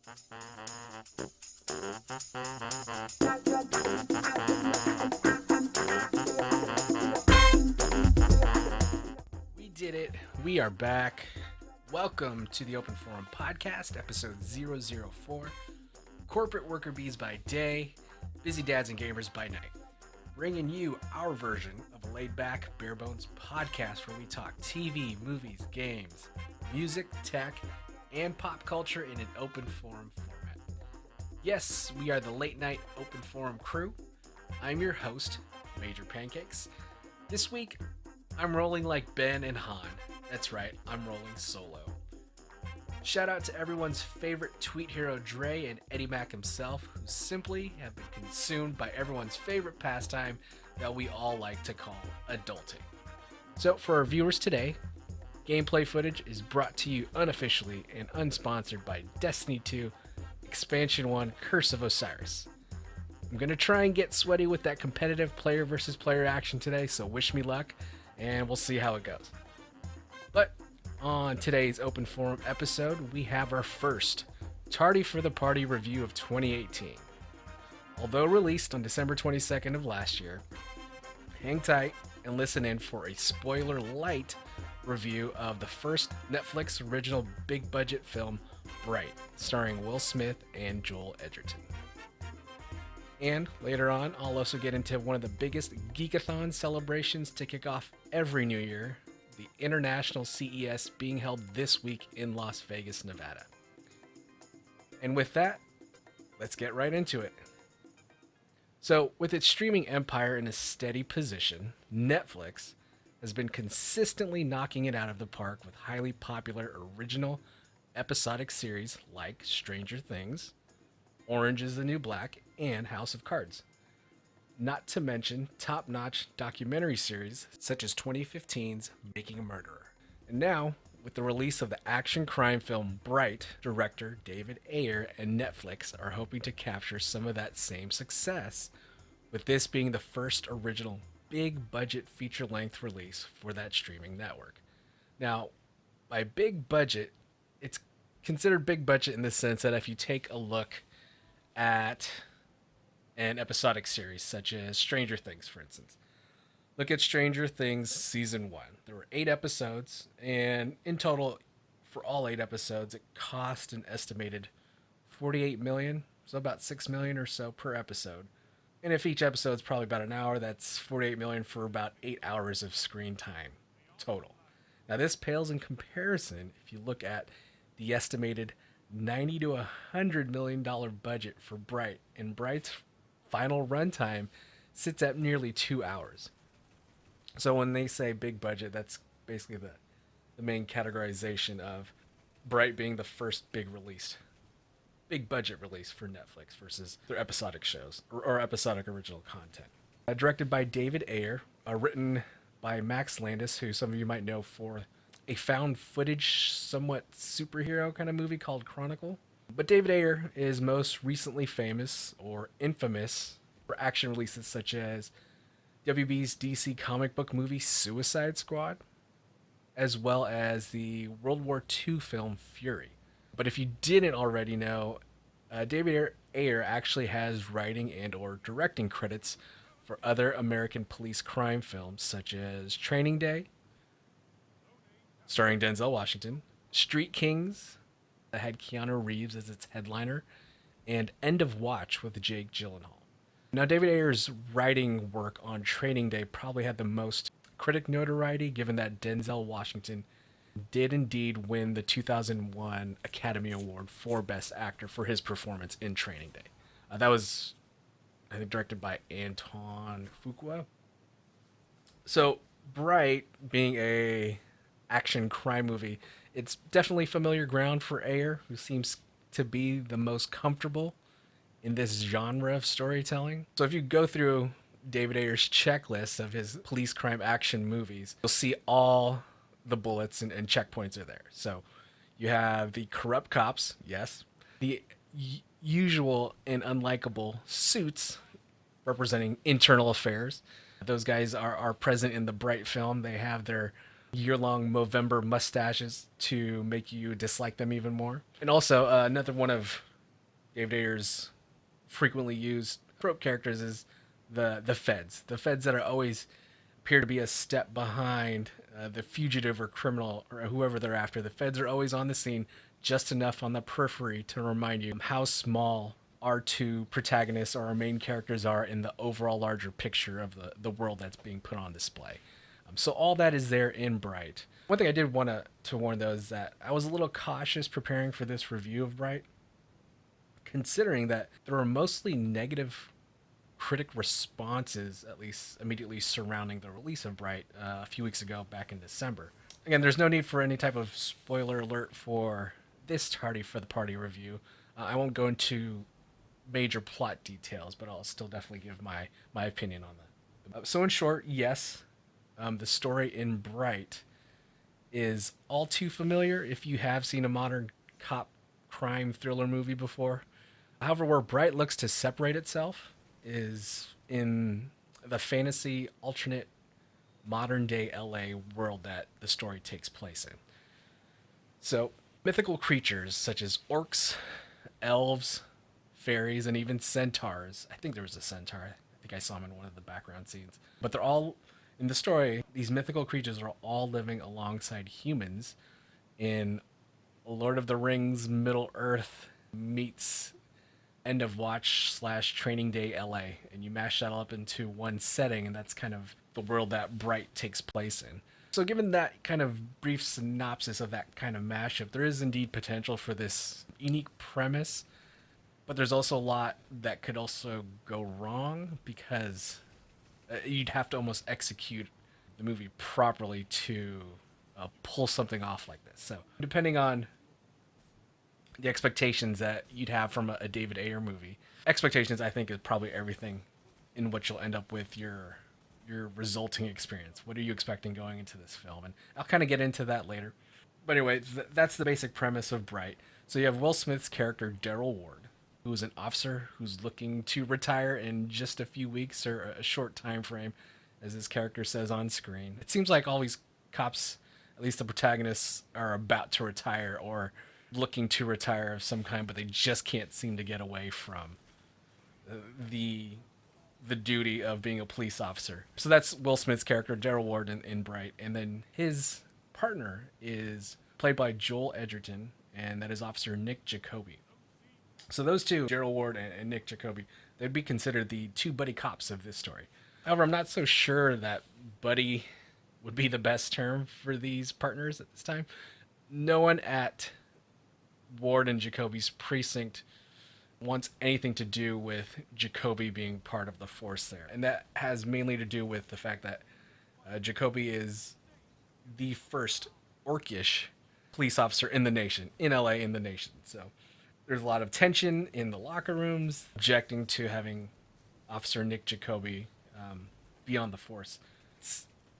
We did it. We are back. Welcome to the Open Forum Podcast, episode 004. Corporate worker bees by day, busy dads and gamers by night. Bringing you our version of a laid-back, bare-bones podcast where we talk TV, movies, games, music, tech, and pop culture in an open forum format. Yes, we are the late-night open forum crew. I'm your host, Major Pancakes. This week, I'm rolling like Ben and Han. That's right, I'm rolling solo. Shout out to everyone's favorite tweet hero Dre and Eddie Mac himself, who simply have been consumed by everyone's favorite pastime that we all like to call adulting. So for our viewers today, gameplay footage is brought to you unofficially and unsponsored by Destiny 2 Expansion 1 Curse of Osiris. I'm going to try and get sweaty with that competitive player versus player action today, so wish me luck, and we'll see how it goes. But on today's Open Forum episode, we have our first Tardy For The Party review of 2018. Although released on December 22nd of last year, hang tight and listen in for a spoiler-light review of the first Netflix original big-budget film, Bright, starring Will Smith and Joel Edgerton. And later on, I'll also get into one of the biggest Geekathon celebrations to kick off every new year, the International CES being held this week in Las Vegas, Nevada. And with that, let's get right into it. So, with its streaming empire in a steady position, Netflix has been consistently knocking it out of the park with highly popular original episodic series like Stranger Things, Orange is the New Black, and House of Cards. Not to mention top-notch documentary series such as 2015's Making a Murderer. And now, with the release of the action crime film Bright, director David Ayer and Netflix are hoping to capture some of that same success, with this being the first original big-budget feature-length release for that streaming network. Now, by big budget, it's considered big budget in the sense that if you take a look at an episodic series such as Stranger Things, for instance. Look at Stranger Things Season 1. There were 8 episodes, and in total, for all 8 episodes, it cost an estimated $48 million, so about $6 million or so per episode. And if each episode is probably about an hour, that's $48 million for about 8 hours of screen time total. Now, this pales in comparison if you look at the estimated $90 to $100 million budget for Bright, and Bright's final runtime sits at nearly 2 hours. So when they say big budget, that's basically the main categorization of Bright being the first big budget release for Netflix versus their episodic shows or episodic original content. Directed by David Ayer, written by Max Landis, who some of you might know for a found footage, somewhat superhero kind of movie called Chronicle. But David Ayer is most recently famous or infamous for action releases such as WB's DC comic book movie Suicide Squad, as well as the World War II film Fury. But if you didn't already know, David Ayer actually has writing and or directing credits for other American police crime films such as Training Day, starring Denzel Washington, Street Kings, that had Keanu Reeves as its headliner, and End of Watch with Jake Gyllenhaal. Now, David Ayer's writing work on Training Day probably had the most critic notoriety, given that Denzel Washington did indeed win the 2001 Academy Award for Best Actor for his performance in Training Day. That was, I think, directed by Antoine Fuqua. So, Bright, being a action crime movie, it's definitely familiar ground for Ayer, who seems to be the most comfortable in this genre of storytelling. So if you go through David Ayer's checklist of his police crime action movies, you'll see all the bullets and checkpoints are there. So you have the corrupt cops, yes, the usual and unlikable suits representing internal affairs. Those guys are present in the Bright film. They have their year-long Movember mustaches to make you dislike them even more. And also, another one of David Ayer's frequently used trope characters is the feds. The feds that are always appear to be a step behind the fugitive or criminal or whoever they're after. The feds are always on the scene, just enough on the periphery to remind you how small our two protagonists or our main characters are in the overall larger picture of the world that's being put on display. So all that is there in Bright. One thing I did want to warn though is that I was a little cautious preparing for this review of Bright, considering that there were mostly negative critic responses, at least immediately surrounding the release of Bright a few weeks ago back in December. Again, there's no need for any type of spoiler alert for this Tardy for the Party review. I won't go into major plot details, but I'll still definitely give my opinion on that. So in short, yes, the story in Bright is all too familiar if you have seen a modern cop crime thriller movie before. However, where Bright looks to separate itself is in the fantasy alternate modern day LA world that the story takes place in. So, mythical creatures such as orcs, elves, fairies, and even centaurs. I think there was a centaur. I think I saw him in one of the background scenes. But they're all, in the story, these mythical creatures are all living alongside humans in Lord of the Rings Middle Earth meets End of Watch / Training Day LA, and you mash that all up into one setting, and that's kind of the world that Bright takes place in. So given that kind of brief synopsis of that kind of mashup, there is indeed potential for this unique premise, but there's also a lot that could also go wrong because you'd have to almost execute the movie properly to pull something off like this. So depending on the expectations that you'd have from a David Ayer movie. Expectations, I think, is probably everything in what you'll end up with your resulting experience. What are you expecting going into this film? And I'll kind of get into that later. But anyway, that's the basic premise of Bright. So you have Will Smith's character, Daryl Ward, who is an officer who's looking to retire in just a few weeks or a short time frame, as his character says on screen. It seems like all these cops, at least the protagonists, are about to retire or looking to retire of some kind, but they just can't seem to get away from the duty of being a police officer. So that's Will Smith's character, Daryl Ward, in Bright. And then his partner is played by Joel Edgerton, and that is Officer Nick Jacoby. So those two, Daryl Ward and Nick Jacoby, they'd be considered the two buddy cops of this story. However, I'm not so sure that buddy would be the best term for these partners at this time. No one at Ward and Jacoby's precinct wants anything to do with Jacoby being part of the force there. And that has mainly to do with the fact that Jacoby is the first orcish police officer in the nation, in LA, in the nation. So there's a lot of tension in the locker rooms, objecting to having Officer Nick Jacoby be on the force.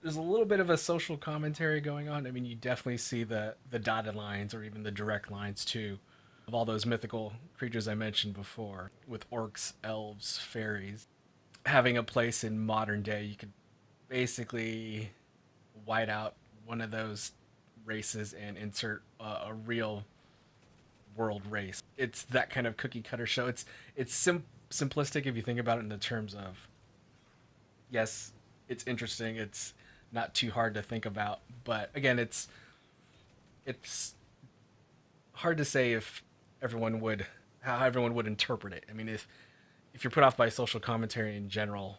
There's a little bit of a social commentary going on. I mean, you definitely see the dotted lines or even the direct lines too of all those mythical creatures I mentioned before, with orcs, elves, fairies having a place in modern day. You could basically white out one of those races and insert a real world race. It's that kind of cookie cutter show. It's simplistic if you think about it in the terms of, yes, it's interesting. It's not too hard to think about, but again, it's hard to say if how everyone would interpret it. I mean, if you're put off by social commentary in general,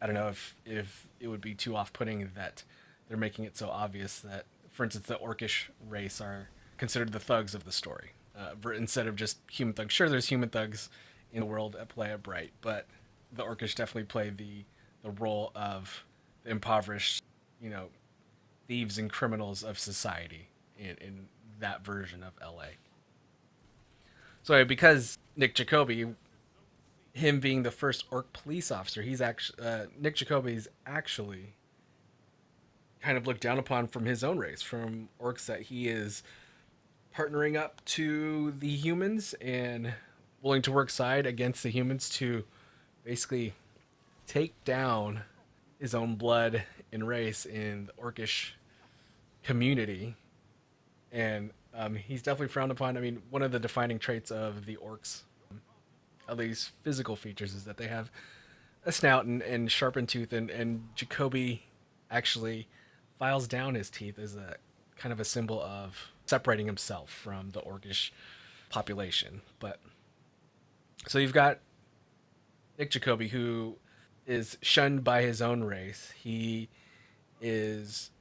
I don't know if it would be too off-putting that they're making it so obvious that, for instance, the orcish race are considered the thugs of the story, instead of just human thugs. Sure, there's human thugs in the world at play at Bright, but the orcish definitely play the role of the impoverished, thieves and criminals of society in that version of LA. So because Nick Jacoby, him being the first orc police officer, Nick Jacoby's actually kind of looked down upon from his own race, from orcs that he is partnering up to the humans and willing to work side against the humans to basically take down his own blood and race in the orcish community and He's definitely frowned upon. I mean, one of the defining traits of the orcs, at least physical features, is that they have a snout and sharpened tooth, and Jacoby actually files down his teeth as a kind of a symbol of separating himself from the orcish population. But so you've got Nick Jacoby, who is shunned by his own race. He is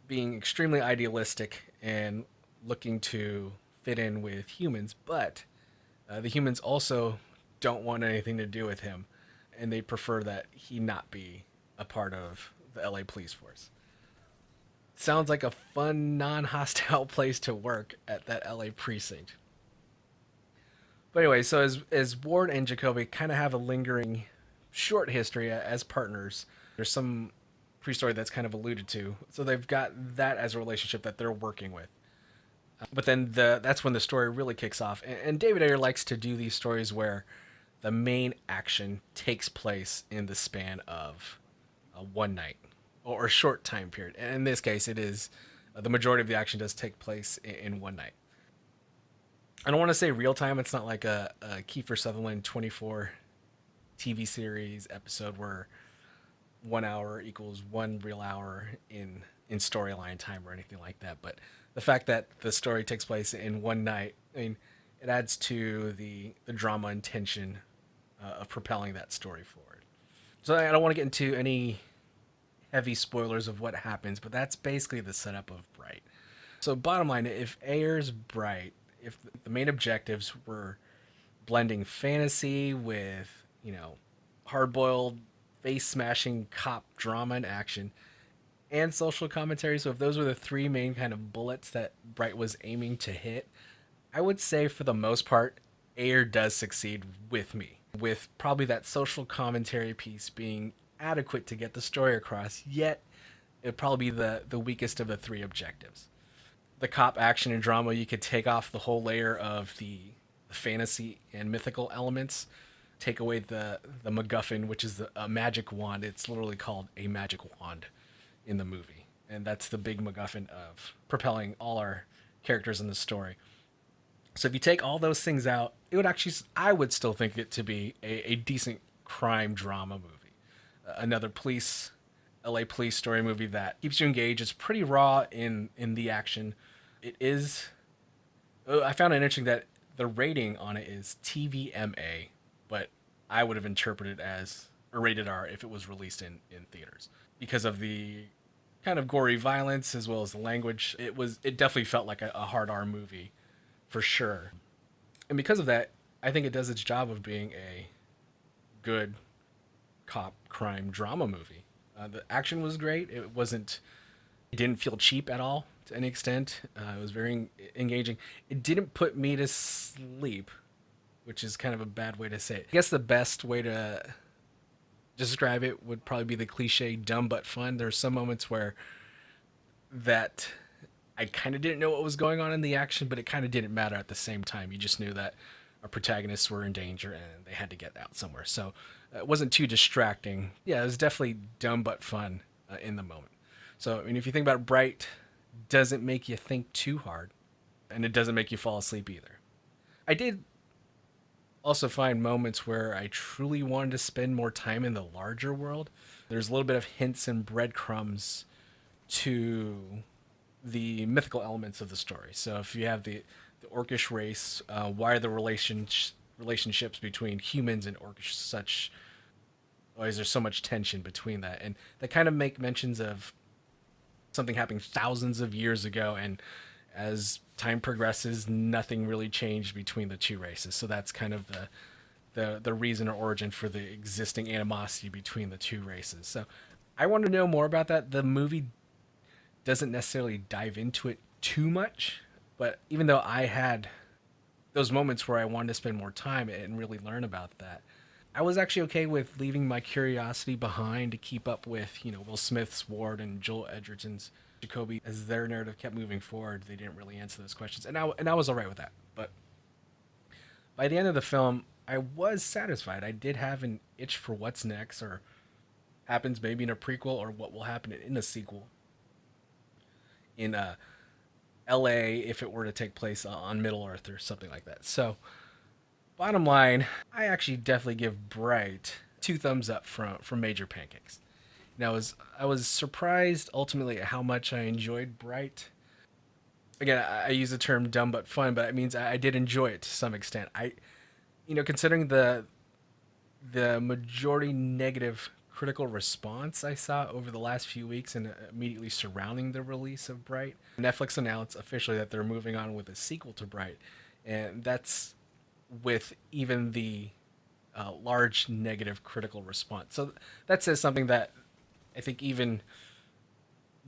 being extremely idealistic and looking to fit in with humans, but the humans also don't want anything to do with him, and they prefer that he not be a part of the LA police force. Sounds like a fun, non-hostile place to work at that LA precinct. But anyway, so as Ward and Jacoby kind of have a lingering short history as partners, there's some pre-story that's kind of alluded to. So they've got that as a relationship that they're working with. But then that's when the story really kicks off. And David Ayer likes to do these stories where the main action takes place in the span of one night or a short time period. And in this case, it is the majority of the action does take place in one night. I don't want to say real time. It's not like a Kiefer Sutherland 24 TV series episode where 1 hour equals one real hour in storyline time or anything like that. But the fact that the story takes place in one night, I mean, it adds to the drama and tension of propelling that story forward. So I don't want to get into any heavy spoilers of what happens, but that's basically the setup of Bright. So bottom line, if Ayer's Bright, if the main objectives were blending fantasy with, hard-boiled, face-smashing cop drama and action, and social commentary, so if those were the three main kind of bullets that Bright was aiming to hit, I would say for the most part, Ayer does succeed with me, with probably that social commentary piece being adequate to get the story across, yet it would probably be the weakest of the three objectives. The cop action and drama, you could take off the whole layer of the fantasy and mythical elements, take away the MacGuffin, which is a magic wand. It's literally called a magic wand in the movie, and that's the big MacGuffin of propelling all our characters in the story. So if you take all those things out, it would actually, I would still think it to be a decent crime drama movie. Another LA police story movie that keeps you engaged. It's pretty raw in the action. It is, I found it interesting that the rating on it is TVMA, but I would have interpreted as a rated R if it was released in theaters because of the kind of gory violence as well as the language. It definitely felt like a hard R movie for sure. And because of that, I think it does its job of being a good cop crime drama movie. The action was great. It didn't feel cheap at all to any extent. It was very engaging. It didn't put me to sleep, which is kind of a bad way to say it. I guess the best way to describe it would probably be the cliche dumb but fun. There's some moments where that I kind of didn't know what was going on in the action, but it kind of didn't matter at the same time. You just knew that our protagonists were in danger and they had to get out somewhere. So it wasn't too distracting. Yeah, it was definitely dumb but fun in the moment. So, I mean, if you think about it, Bright doesn't make you think too hard, and it doesn't make you fall asleep either. I did also find moments where I truly wanted to spend more time in the larger world. There's a little bit of hints and breadcrumbs to the mythical elements of the story. So if you have the orcish race, why are the relationships between humans and orcish such? Why is there so much tension between that? And they kind of make mentions of something happening thousands of years ago, and as time progresses, nothing really changed between the two races. So that's kind of the reason or origin for the existing animosity between the two races. So I want to know more about that. The movie doesn't necessarily dive into it too much, but even though I had those moments where I wanted to spend more time and really learn about that, I was actually okay with leaving my curiosity behind to keep up with, Will Smith's Ward and Joel Edgerton's Jacoby. As their narrative kept moving forward, they didn't really answer those questions, and I was all right with that. But by the end of the film, I was satisfied. I did have an itch for what's next, or happens maybe in a prequel, or what will happen in a sequel. In LA if it were to take place on Middle Earth or something like that. So, bottom line, I actually definitely give Bright 2 thumbs up from Major Pancakes. Now, I was surprised ultimately at how much I enjoyed Bright. Again, I use the term dumb but fun, but it means I did enjoy it to some extent. Considering the majority negative critical response I saw over the last few weeks and immediately surrounding the release of Bright, Netflix announced officially that they're moving on with a sequel to Bright, and that's with even the large negative critical response. So that says something that I think even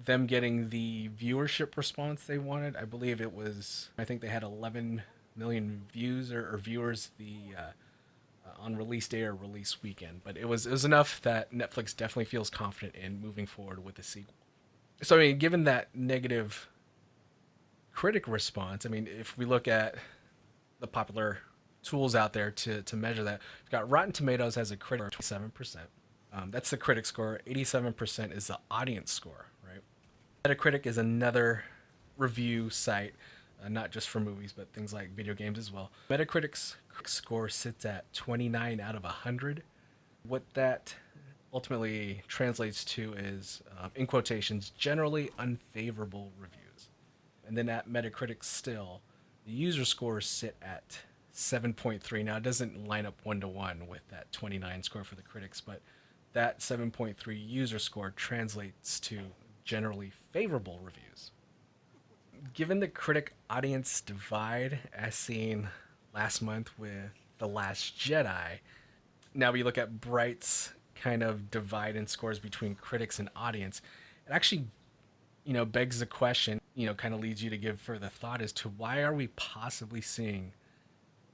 them getting the viewership response they wanted. I believe it was. I think they had 11 million views or viewers on release day or release weekend, but it was enough that Netflix definitely feels confident in moving forward with the sequel. So I mean, given that negative critic response, I mean, if we look at the popular tools out there to measure that, we've got Rotten Tomatoes has a critic of 27%. That's the critic score. 87% is the audience score, right? Metacritic is another review site, not just for movies, but things like video games as well. Metacritic's score sits at 29 out of 100. What that ultimately translates to is, in quotations, generally unfavorable reviews. And then at Metacritic still, the user scores sit at 7.3. Now, it doesn't line up one to one with that 29 score for the critics, but that 7.3 user score translates to generally favorable reviews. Given the critic audience divide as seen last month with The Last Jedi, now we look at Bright's kind of divide in scores between critics and audience. It actually, begs the question, kind of leads you to give further thought as to why are we possibly seeing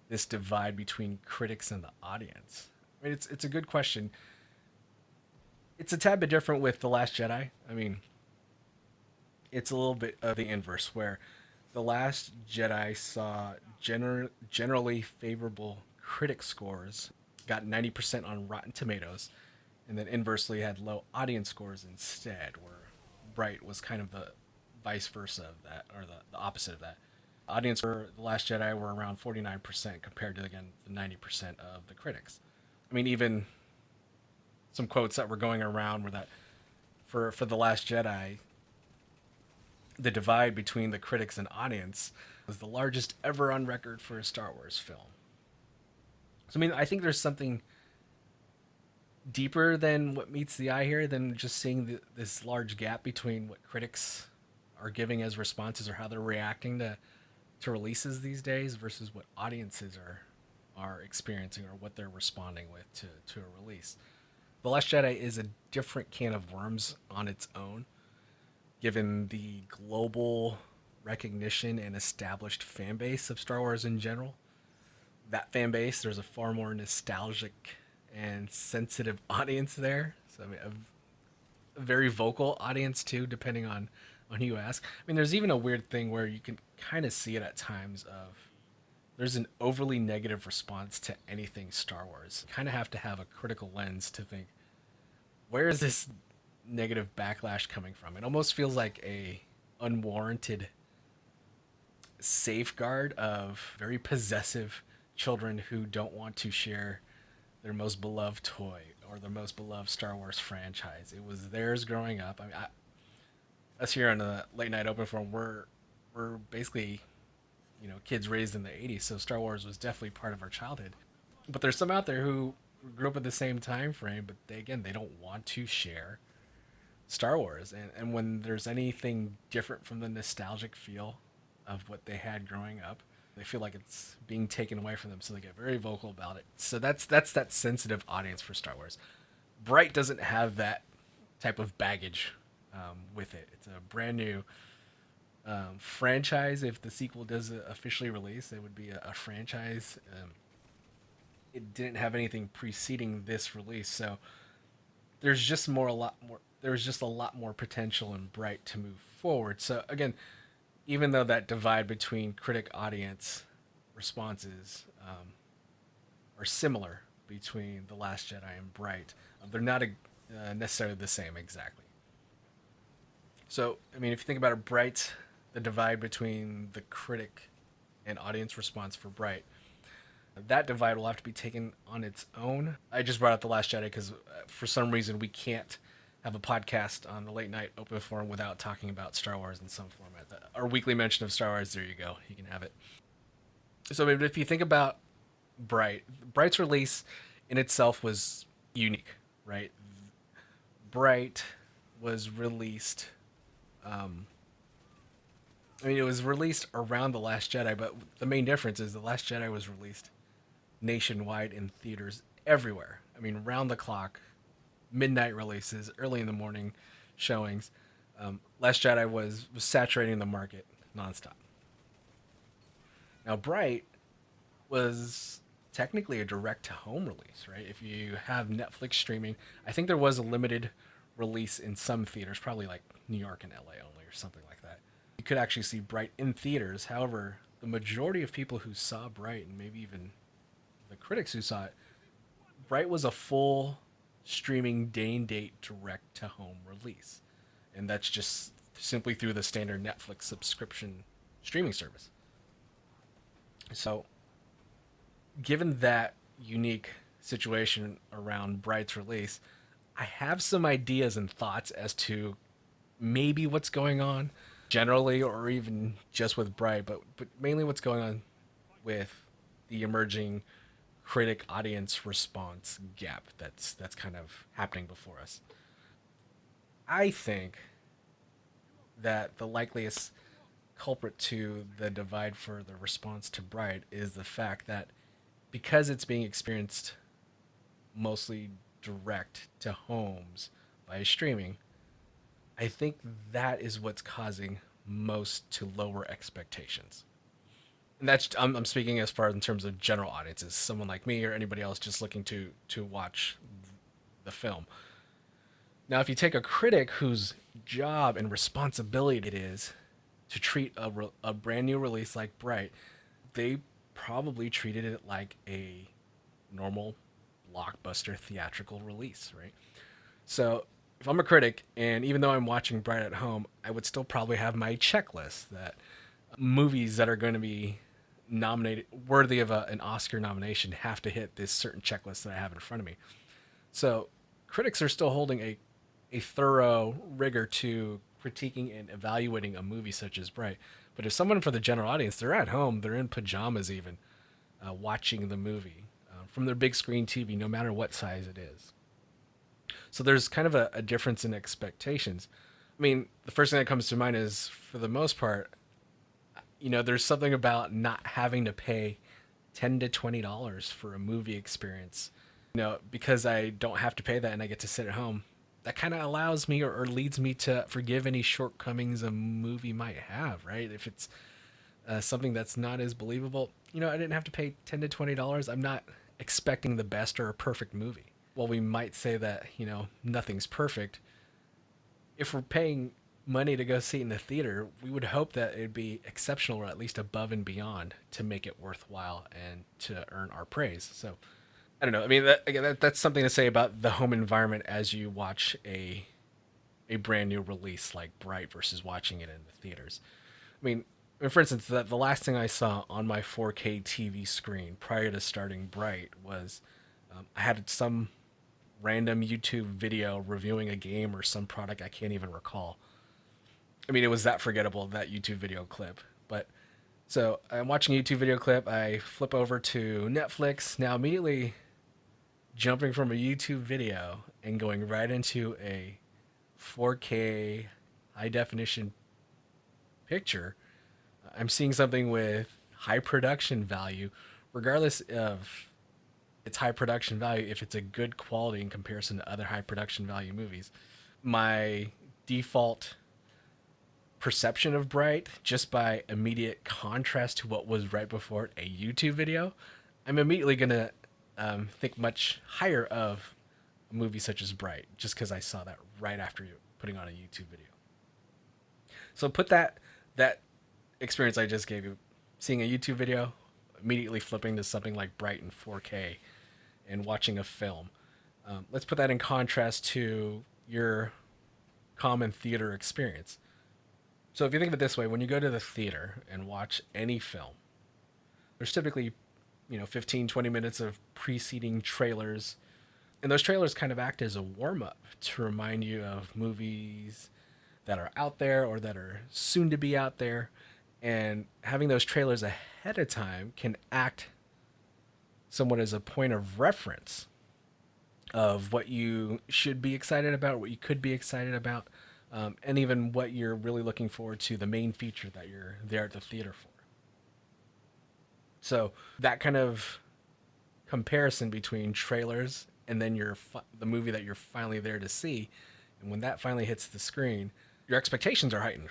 this divide between critics and the audience? I mean, it's a good question. It's a tad bit different with The Last Jedi. I mean, it's a little bit of the inverse, where The Last Jedi saw generally favorable critic scores, got 90% on Rotten Tomatoes, and then inversely had low audience scores instead, where Bright was kind of the vice versa of that, or the opposite of that. Audience for The Last Jedi were around 49% compared to, again, the 90% of the critics. I mean, even some quotes that were going around were that for The Last Jedi, the divide between the critics and audience was the largest ever on record for a Star Wars film. So, I mean, I think there's something deeper than what meets the eye here than just seeing this large gap between what critics are giving as responses or how they're reacting to releases these days versus what audiences are experiencing or what they're responding with to a release. The Last Jedi is a different can of worms on its own, given the global recognition and established fan base of Star Wars in general. That fan base, there's a far more nostalgic and sensitive audience there. So I mean, a very vocal audience too, depending on who you ask. I mean, there's even a weird thing where you can kind of see it at times of there's an overly negative response to anything Star Wars. You kind of have to have a critical lens to think, where is this negative backlash coming from? It almost feels like a unwarranted safeguard of very possessive children who don't want to share their most beloved toy or their most beloved Star Wars franchise. It was theirs growing up. I mean, us here on the late night open forum, we're basically, kids raised in the 80s, so Star Wars was definitely part of our childhood. But there's some out there who grew up at the same time frame, but they don't want to share Star Wars. And when there's anything different from the nostalgic feel of what they had growing up, they feel like it's being taken away from them, so they get very vocal about it. So that's that sensitive audience for Star Wars. Bright doesn't have that type of baggage with it. It's a brand new franchise. If the sequel does officially release, it would be a franchise. It didn't have anything preceding this release, so there's just a lot more potential in Bright to move forward. So again, even though that divide between critic audience responses are similar between The Last Jedi and Bright, they're not necessarily the same exactly. So, I mean, if you think about it, Bright the divide between the critic and audience response for Bright. That divide will have to be taken on its own. I just brought up The Last Jedi because for some reason we can't have a podcast on the late night open forum without talking about Star Wars in some format. Our weekly mention of Star Wars, there you go. You can have it. So maybe if you think about Bright's release in itself was unique, right? Bright was released. It was released around The Last Jedi, but the main difference is The Last Jedi was released nationwide in theaters everywhere. Round the clock, midnight releases, early in the morning showings. Last Jedi was saturating the market nonstop. Now, Bright was technically a direct to home release, right? If you have Netflix streaming, I think there was a limited release in some theaters, probably like New York and LA only or something like that. You could actually see Bright in theaters. However, the majority of people who saw Bright, and maybe even the critics who saw it, Bright was a full streaming day and date direct to home release. And that's just simply through the standard Netflix subscription streaming service. So, given that unique situation around Bright's release, I have some ideas and thoughts as to maybe what's going on generally or even just with Bright, but mainly what's going on with the emerging critic audience response gap that's kind of happening before us. I think that the likeliest culprit to the divide for the response to Bright is the fact that because it's being experienced mostly direct to homes by streaming, I think that is what's causing most to lower expectations. And that's I'm speaking as far as in terms of general audiences, someone like me or anybody else just looking to watch the film. Now, if you take a critic whose job and responsibility it is to treat a brand new release like Bright, they probably treated it like a normal blockbuster theatrical release, right? So if I'm a critic, and even though I'm watching Bright at home, I would still probably have my checklist that movies that are going to be nominated, worthy of an Oscar nomination, have to hit this certain checklist that I have in front of me. So critics are still holding a thorough rigor to critiquing and evaluating a movie such as Bright. But if someone for the general audience, they're at home, they're in pajamas even, watching the movie from their big screen TV, no matter what size it is. So there's kind of a difference in expectations. The first thing that comes to mind is, for the most part, there's something about not having to pay $10 to $20 for a movie experience. Because I don't have to pay that and I get to sit at home, that kind of allows me or leads me to forgive any shortcomings a movie might have, right? If it's something that's not as believable, I didn't have to pay $10 to $20. I'm not expecting the best or a perfect movie. While we might say that, nothing's perfect, if we're paying money to go see it in the theater, we would hope that it'd be exceptional or at least above and beyond to make it worthwhile and to earn our praise. So, I don't know. That's something to say about the home environment as you watch a brand new release like Bright versus watching it in the theaters. For instance, the last thing I saw on my 4K TV screen prior to starting Bright was I had some random YouTube video reviewing a game or some product I can't even recall. It was that forgettable, that YouTube video clip. But so I'm watching a YouTube video clip. I flip over to Netflix. Now, immediately jumping from a YouTube video and going right into a 4K high definition picture, I'm seeing something with high production value, regardless of its high production value, if it's a good quality in comparison to other high production value movies. My default perception of Bright, just by immediate contrast to what was right before it, a YouTube video, I'm immediately going to think much higher of a movie such as Bright, just because I saw that right after putting on a YouTube video. So put that experience I just gave you, seeing a YouTube video, immediately flipping to something like Bright in 4K and watching a film. Let's put that in contrast to your common theater experience. So if you think of it this way, when you go to the theater and watch any film, there's typically, 15, 20 minutes of preceding trailers. And those trailers kind of act as a warm up to remind you of movies that are out there or that are soon to be out there. And having those trailers ahead of time can act somewhat as a point of reference of what you should be excited about, what you could be excited about, and even what you're really looking forward to, the main feature that you're there at the theater for. So that kind of comparison between trailers and then the movie that you're finally there to see, and when that finally hits the screen, your expectations are heightened,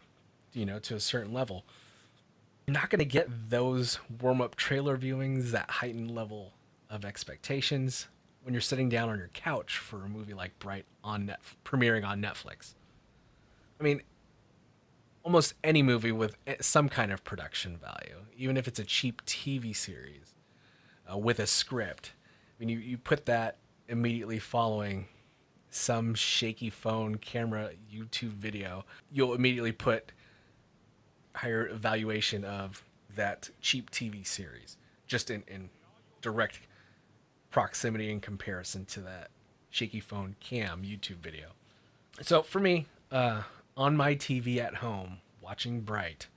to a certain level. You're not going to get those warm-up trailer viewings, that heightened level of expectations, when you're sitting down on your couch for a movie like Bright premiering on Netflix. I mean, almost any movie with some kind of production value, even if it's a cheap TV series with a script. I mean, you put that immediately following some shaky phone camera YouTube video, you'll immediately put higher evaluation of that cheap TV series, just in direct proximity in comparison to that shaky phone cam YouTube video. So for me, on my TV at home, watching Bright,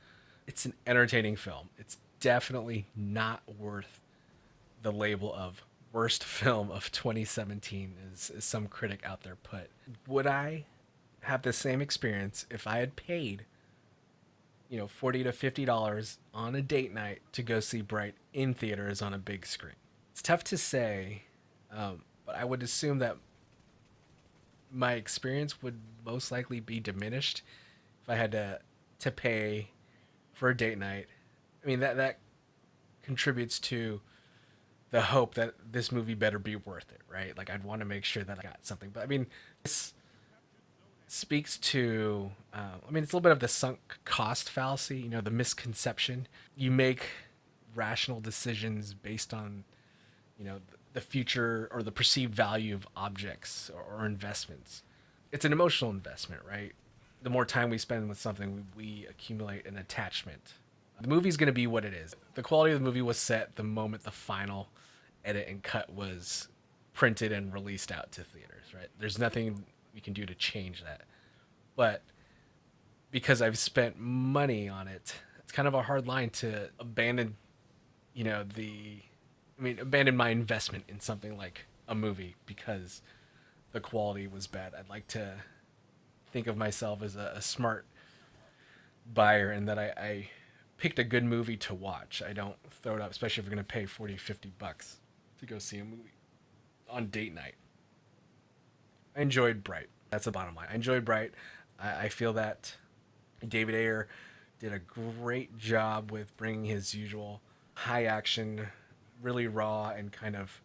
it's an entertaining film. It's definitely not worth the label of worst film of 2017, as some critic out there put. Would I have the same experience if I had paid, $40 to $50 on a date night to go see Bright in theaters on a big screen? It's tough to say, but I would assume that my experience would most likely be diminished if I had to pay for a date night. I mean, that contributes to the hope that this movie better be worth it, right? Like, I'd want to make sure that I got something. But I mean, this speaks to, it's a little bit of the sunk cost fallacy, the misconception. You make rational decisions based on, the future or the perceived value of objects or investments. It's an emotional investment, right? The more time we spend with something, we accumulate an attachment. The movie's going to be what it is. The quality of the movie was set the moment the final edit and cut was printed and released out to theaters, right? There's nothing we can do to change that. But because I've spent money on it, it's kind of a hard line to abandon, abandon my investment in something like a movie because the quality was bad. I'd like to think of myself as a smart buyer and that I picked a good movie to watch. I don't throw it up, especially if we're going to pay 40, 50 bucks to go see a movie on date night. I enjoyed Bright. That's the bottom line. I enjoyed Bright. I feel that David Ayer did a great job with bringing his usual high action, really raw and kind of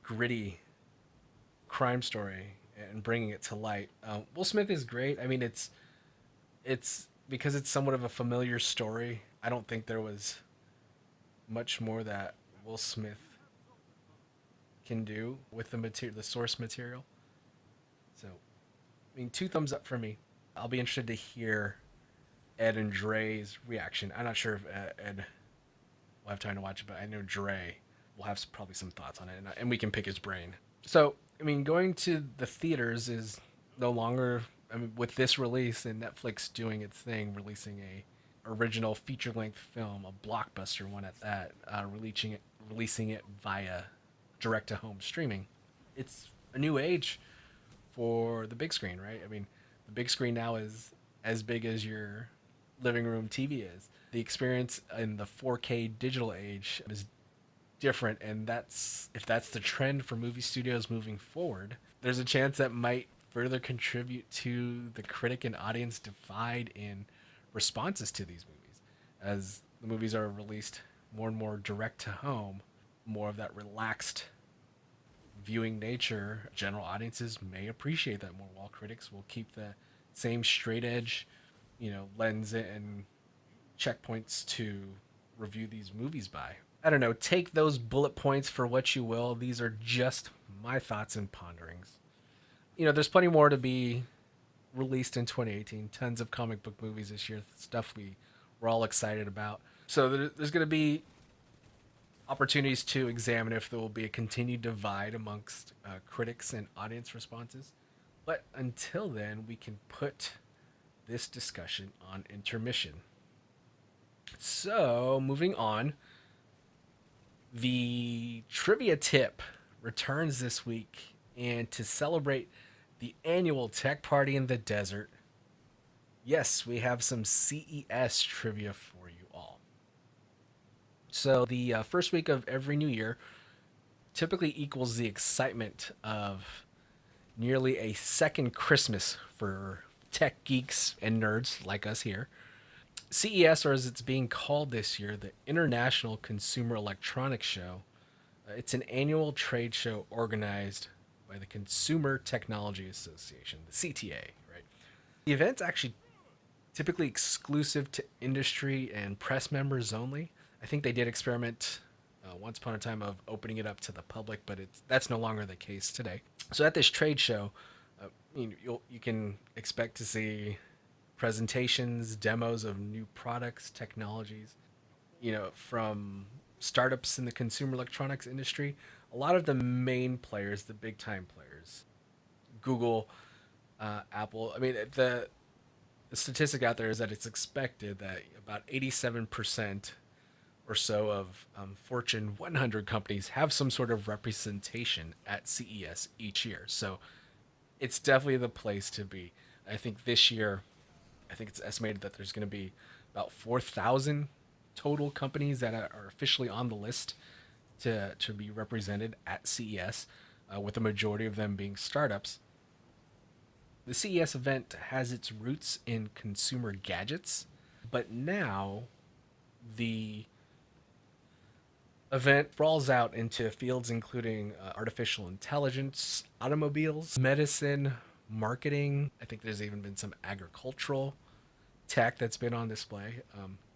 gritty crime story and bringing it to light. Will Smith is great. I mean, it's because it's somewhat of a familiar story. I don't think there was much more that Will Smith can do with the source material. So, 2 thumbs up for me. I'll be interested to hear Ed and Dre's reaction. I'm not sure if Ed will have time to watch it, but I know Dre will have probably some thoughts on it, and we can pick his brain. So, going to the theaters is no longer, with this release and Netflix doing its thing, releasing a original feature-length film, a blockbuster one at that, releasing it via direct-to-home streaming. It's a new age for the big screen, right? The big screen now is as big as your living room TV is. The experience in the 4K digital age is different, and if that's the trend for movie studios moving forward, there's a chance that might further contribute to the critic and audience divide in responses to these movies. As the movies are released more and more direct to home, more of that relaxed viewing nature, general audiences may appreciate that more, while critics will keep the same straight edge, lens and checkpoints to review these movies by. I don't know, take those bullet points for what you will. These are just my thoughts and ponderings. There's plenty more to be released in 2018. Tons of comic book movies this year, stuff we're all excited about. So there's going to be opportunities to examine if there will be a continued divide amongst critics and audience responses. But until then, we can put this discussion on intermission. So, moving on, the trivia tip returns this week, and to celebrate the annual Tech Party in the Desert, yes, we have some CES trivia for you all. So, the first week of every new year typically equals the excitement of nearly a second Christmas for tech geeks and nerds like us here. CES, or as it's being called this year, the International Consumer Electronics Show, it's an annual trade show organized by the Consumer Technology Association, the CTA, right? The event's actually typically exclusive to industry and press members only. I think they did experiment once upon a time of opening it up to the public, but that's no longer the case today. So at this trade show, you can expect to see presentations, demos of new products, technologies, from startups in the consumer electronics industry. A lot of the main players, the big time players, Google, Apple. I mean, the statistic out there is that it's expected that about 87% or so of Fortune 100 companies have some sort of representation at CES each year. So it's definitely the place to be. I think this year, it's estimated that there's going to be about 4,000 total companies that are officially on the list to be represented at CES, with the majority of them being startups. The CES event has its roots in consumer gadgets, but now the event sprawls out into fields including artificial intelligence, automobiles, medicine, marketing. I think there's even been some agricultural tech that's been on display.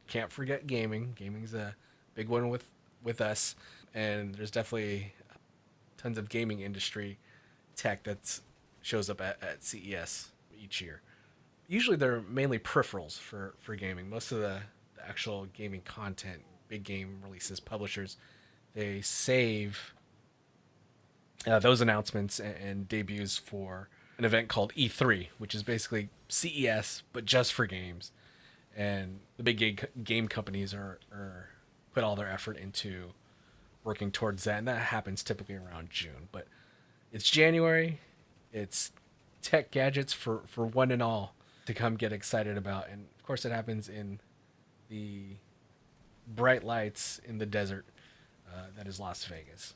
Can't forget gaming. Gaming's a big one with us, and there's definitely tons of gaming industry tech that shows up at CES each year. Usually they're mainly peripherals for gaming. Most of the actual gaming content, big game releases, publishers, they save those announcements and debuts for an event called E3, which is basically CES but just for games. And the big game companies are put all their effort into working towards that, and that happens typically around June. But it's January, it's tech gadgets for one and all to come get excited about, and of course it happens in the bright lights in the desert that is Las Vegas.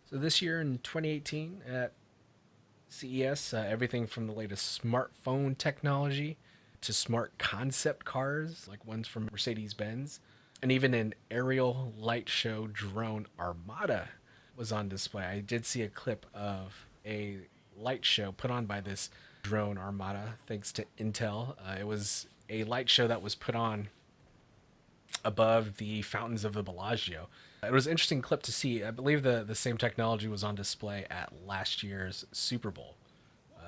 So this year in 2018 at CES, everything from the latest smartphone technology to smart concept cars like ones from Mercedes-Benz, and even an aerial light show drone armada was on display. I did see a clip of a light show put on by this drone armada thanks to Intel. It was a light show that was put on above the fountains of the Bellagio. It was an interesting clip to see. I believe the same technology was on display at last year's Super Bowl,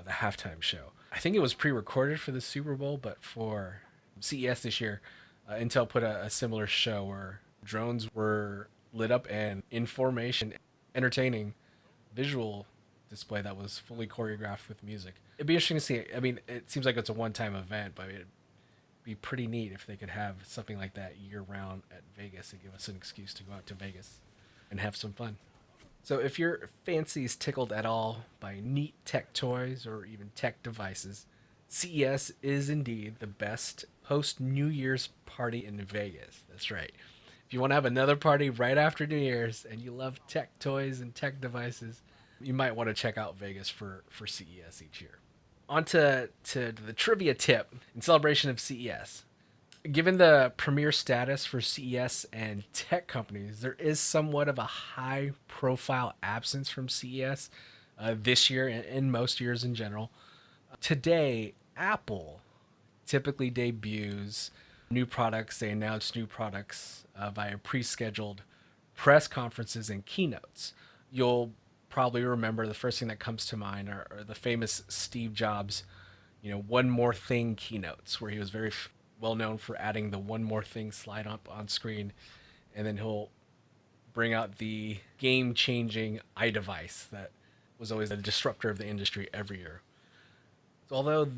the halftime show. I think it was pre-recorded for the Super Bowl, but for CES this year, Intel put a similar show where drones were lit up and in formation, entertaining visual display that was fully choreographed with music. It'd be interesting to see. I mean, it seems like it's a one-time event, but it'd be pretty neat if they could have something like that year-round at Vegas and give us an excuse to go out to Vegas and have some fun. So if your fancy's tickled at all by neat tech toys or even tech devices, CES is indeed the best post-New Year's party in Vegas. That's right. If you want to have another party right after New Year's and you love tech toys and tech devices, you might want to check out Vegas for CES each year. On to the trivia tip in celebration of CES. Given the premier status for CES and tech companies, there is somewhat of a high-profile absence from CES this year and most years in general. Today, Apple typically debuts new products. They announce new products via pre-scheduled press conferences and keynotes. You'll probably remember the first thing that comes to mind are the famous Steve Jobs One More Thing keynotes, where he was very well known for adding the One More Thing slide up on screen, and then he'll bring out the game-changing iDevice that was always a disruptor of the industry every year. So although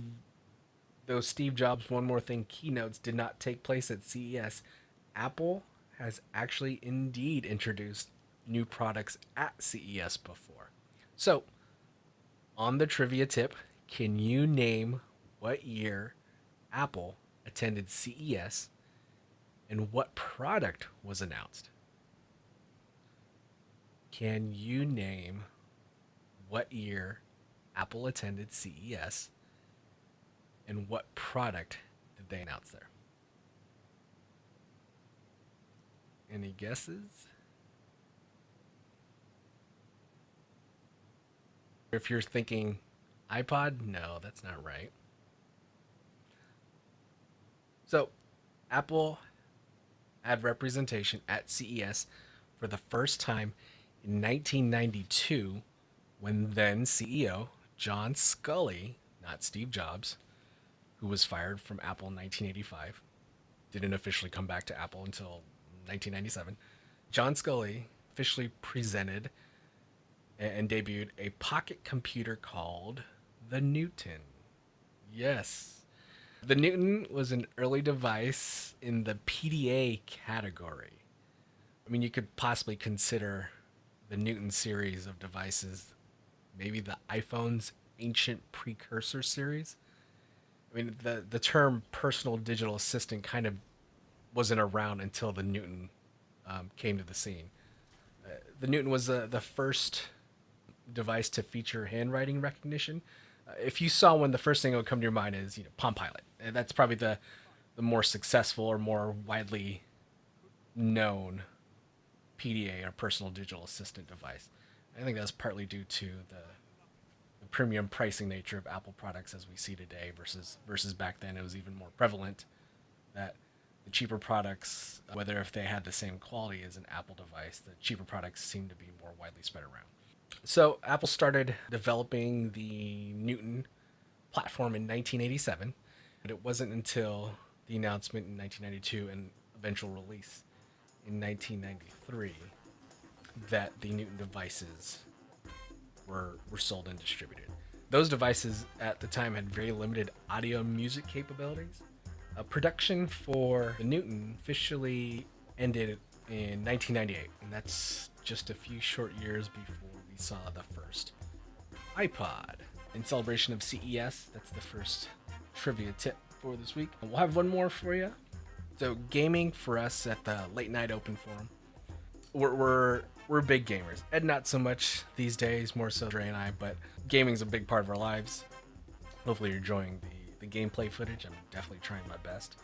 those Steve Jobs One More Thing keynotes did not take place at CES, Apple has actually indeed introduced new products at CES before. So, on the trivia tip, can you name what year Apple attended CES and what product was announced? Can you name what year Apple attended CES and what product did they announce there? Any guesses? If you're thinking iPod, no, that's not right. So, Apple had representation at CES for the first time in 1992 when then CEO John Sculley, not Steve Jobs, who was fired from Apple in 1985, didn't officially come back to Apple until 1997. John Sculley officially presented and debuted a pocket computer called the Newton. Yes. The Newton was an early device in the PDA category. I mean, you could possibly consider the Newton series of devices maybe the iPhone's ancient precursor series. I mean, the term personal digital assistant kind of wasn't around until the Newton came to the scene. The Newton was the first device to feature handwriting recognition. If you saw one, the first thing that would come to your mind is Palm Pilot, and that's probably the more successful or more widely known PDA or personal digital assistant device. I think that's partly due to the premium pricing nature of Apple products as we see today versus back then. It was even more prevalent that the cheaper products, whether if they had the same quality as an Apple device, the cheaper products seemed to be more widely spread around. So Apple started developing the Newton platform in 1987, but it wasn't until the announcement in 1992 and eventual release in 1993 that the Newton devices were sold and distributed. Those devices at the time had very limited audio and music capabilities. Production for the Newton officially ended in 1998, and that's just a few short years before we saw the first iPod. In celebration of CES, that's the first trivia tip for this week. We'll have one more for you. So, gaming for us at the Late Night Open Forum, we're big gamers. Ed not so much these days, more so Dre and I, but gaming's a big part of our lives. Hopefully you're enjoying the gameplay footage. I'm definitely trying my best.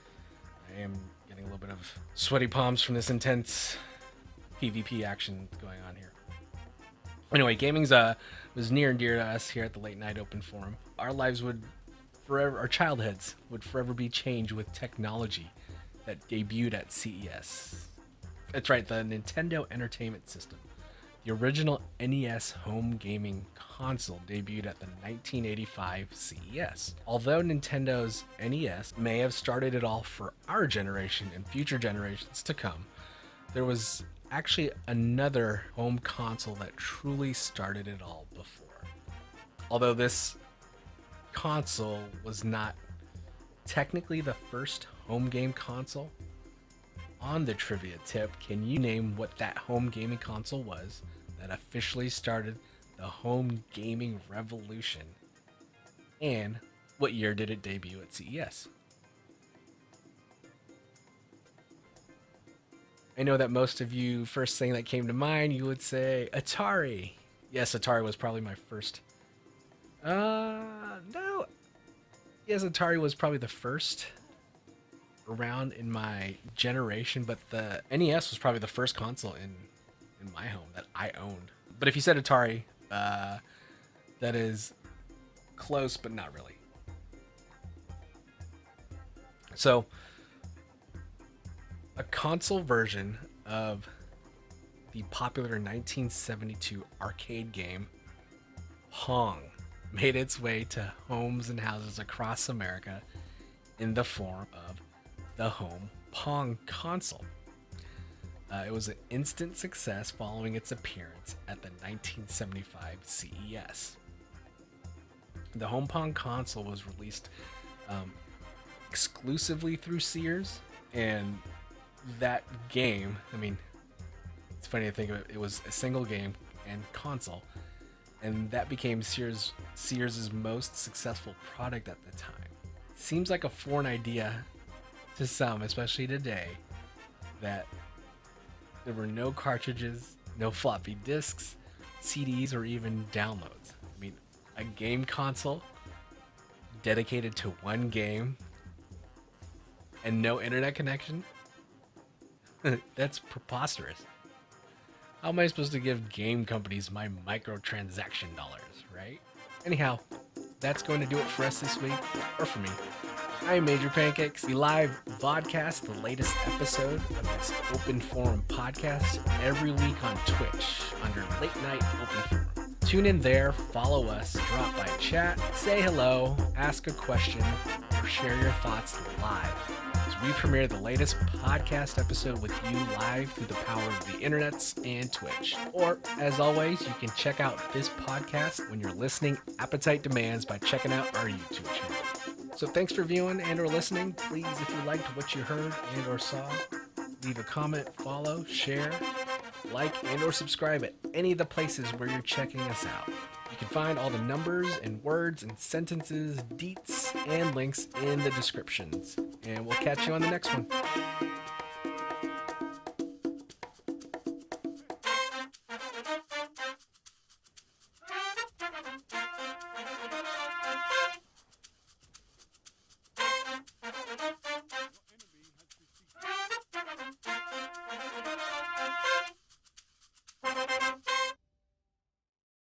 I am getting a little bit of sweaty palms from this intense PvP action going on here. Anyway, gaming's was near and dear to us here at the Late Night Open Forum. Our lives would forever, our childhoods would forever be changed with technology that debuted at CES. That's right, the Nintendo Entertainment System. The original NES home gaming console debuted at the 1985 CES. Although Nintendo's NES may have started it all for our generation and future generations to come, there was actually another home console that truly started it all before. Although this console was not technically the first home game console, on the trivia tip, can you name what that home gaming console was that officially started the home gaming revolution? And what year did it debut at CES? I know that most of you, first thing that came to mind, you would say Atari. Yes, Atari was probably my first. No. Yes, Atari was probably the first around in my generation, but the NES was probably the first console in my home that I owned. But if you said Atari, that is close, but not really. So, a console version of the popular 1972 arcade game Pong made its way to homes and houses across America in the form of the home Pong console. It was an instant success following its appearance at the 1975 CES. The home Pong console was released exclusively through Sears, and that game, I mean, it's funny to think of it, it was a single game and console, and that became Sears' most successful product at the time. Seems like a foreign idea to some, especially today, that there were no cartridges, no floppy disks, CDs, or even downloads. I mean, a game console dedicated to one game and no internet connection? That's preposterous. How am I supposed to give game companies my microtransaction dollars, right? Anyhow, that's going to do it for us this week, or for me. I'm Major Pancakes. We live vodcast the latest episode of this open forum podcast every week on Twitch under Late Night Open Forum. Tune in there, follow us, drop by chat, say hello, ask a question, or share your thoughts live as we premiere the latest podcast episode with you live through the power of the internets and Twitch. Or, as always, you can check out this podcast when your listening appetite demands by checking out our YouTube channel. So thanks for viewing and or listening. Please, if you liked what you heard and or saw, leave a comment, follow, share, like, and or subscribe at any of the places where you're checking us out. You can find all the numbers and words and sentences, deets, and links in the descriptions. And we'll catch you on the next one.